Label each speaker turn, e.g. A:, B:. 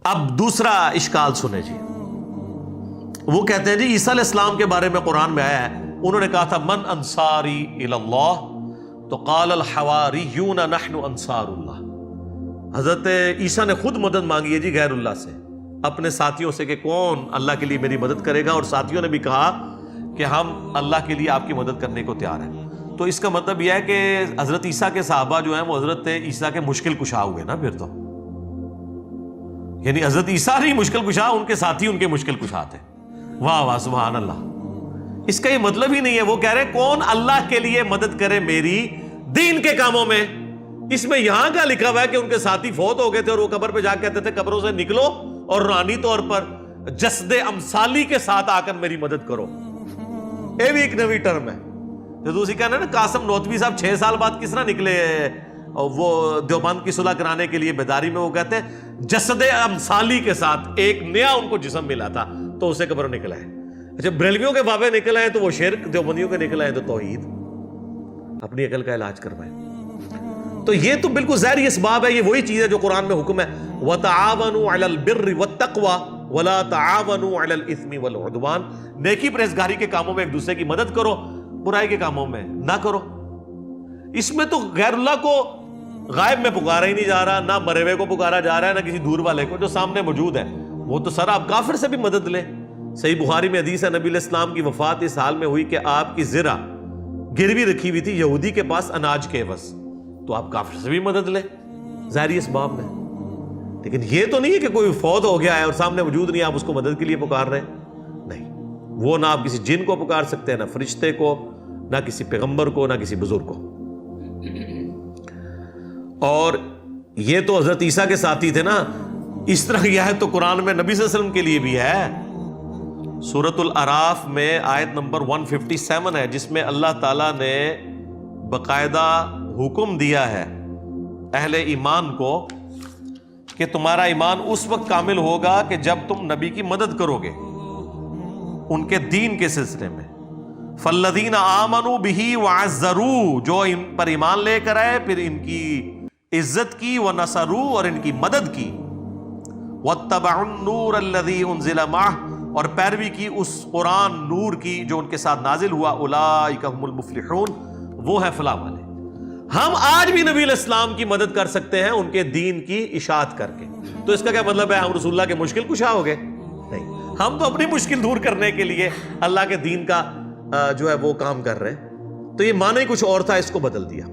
A: اب دوسرا اشکال سنے جی، وہ کہتے ہیں جی عیسیٰ علیہ السلام کے بارے میں قرآن میں آیا ہے، انہوں نے کہا تھا من انصاری الی اللہ، تو قال الحواریون نحن انصار اللہ۔ حضرت عیسیٰ نے خود مدد مانگی ہے جی غیر اللہ سے، اپنے ساتھیوں سے کہ کون اللہ کے لیے میری مدد کرے گا، اور ساتھیوں نے بھی کہا کہ ہم اللہ کے لیے آپ کی مدد کرنے کو تیار ہیں۔ تو اس کا مطلب یہ ہے کہ حضرت عیسیٰ کے صحابہ جو ہیں وہ حضرت عیسیٰ کے مشکل کشا ہوئے نا پھر تو، یعنی حضرت عیسیٰ نہیں مشکل کشا، ان کے ساتھی ان کے مشکل کشا تھے۔ واہ واہ سبحان اللہ۔ اس کا یہ مطلب ہی نہیں ہے، وہ کہہ رہے کون اللہ کے لیے مدد کرے میری دین کے کاموں میں۔ اس میں یہاں کا لکھا ہوا ہے کہ ان کے ساتھی فوت ہو گئے تھے اور وہ قبر پہ جا کے کہتے تھے قبروں سے نکلو اور روحانی طور پر جسد امثالی کے ساتھ آ کر میری مدد کرو۔ یہ بھی ایک نئی ٹرم ہے۔ جو دوسری کہنا نا قاسم نوتوی صاحب 6 سال بعد کس طرح نکلے وہ دیوبند کی صلح کرانے کے لیے بیداری میں، وہ کہتے ہیں جسد امثالی کے ساتھ ایک نیا ان کو جسم ملا تھا تو اسے قبر نکلا ہے۔ اچھا بریلویوں کے بابے نکل آئے تو وہ شرک، دیوبندیوں کے نکل آئے تو توحید۔ اپنی عقل کا علاج کروائیں۔ تو یہ تو بالکل ظاہری اسباب ہے، یہ وہی چیز ہے جو قرآن میں حکم ہے وَتَعَاوَنُوا عَلَى الْبِرِّ وَالتَّقْوَى وَلَا تَعَاوَنُوا عَلَى الْإِثْمِ وَالْعُدْوَانِ۔ نیکی پرہیزگاری کے کاموں میں ایک دوسرے کی مدد کرو، برائی کے کاموں میں نہ کرو۔ اس میں تو غیر اللہ کو غائب میں پکارا ہی نہیں جا رہا، نہ مرے ہوئے کو پکارا جا رہا ہے، نہ کسی دور والے کو، جو سامنے موجود ہے وہ تو سر آپ کافر سے بھی مدد لیں۔ صحیح بخاری میں حدیث ہے نبی علیہ السلام کی وفات اس حال میں ہوئی کہ آپ کی زرہ گروی رکھی ہوئی تھی یہودی کے پاس اناج کے عوض، تو آپ کافر سے بھی مدد لیں ظاہری اسباب میں۔ لیکن یہ تو نہیں ہے کہ کوئی فوت ہو گیا ہے اور سامنے موجود نہیں، آپ اس کو مدد کے لیے پکار رہے ہیں، نہیں۔ وہ نہ آپ کسی جن کو پکار سکتے ہیں، نہ فرشتے کو، نہ کسی پیغمبر کو، نہ کسی بزرگ کو۔ اور یہ تو حضرت عیسیٰ کے ساتھی تھے نا، اس طرح یہ ہے تو قرآن میں نبی صلی اللہ علیہ وسلم کے لیے بھی ہے۔ سورۃ الاعراف میں آیت نمبر 157 ہے، جس میں اللہ تعالیٰ نے باقاعدہ حکم دیا ہے اہل ایمان کو کہ تمہارا ایمان اس وقت کامل ہوگا کہ جب تم نبی کی مدد کرو گے ان کے دین کے سلسلے میں۔ فالذین آمنوا بہ وعزروہ، جو ان پر ایمان لے کر آئے پھر ان کی عزت کی، ونصروہ اور ان کی مدد کی، واتبعوا النور الذی انزل معہ اور پیروی کی اس قرآن نور کی جو ان کے ساتھ نازل ہوا، اولئک هم المفلحون، وہ ہے فلاح والے۔ ہم آج بھی نبی علیہ السلام کی مدد کر سکتے ہیں ان کے دین کی اشاعت کر کے۔ تو اس کا کیا مطلب ہے ہم رسول اللہ کے مشکل کشا ہو گئے؟ نہیں، ہم تو اپنی مشکل دور کرنے کے لیے اللہ کے دین کا جو ہے وہ کام کر رہے ہیں۔ تو یہ معنی کچھ اور تھا، اس کو بدل دیا۔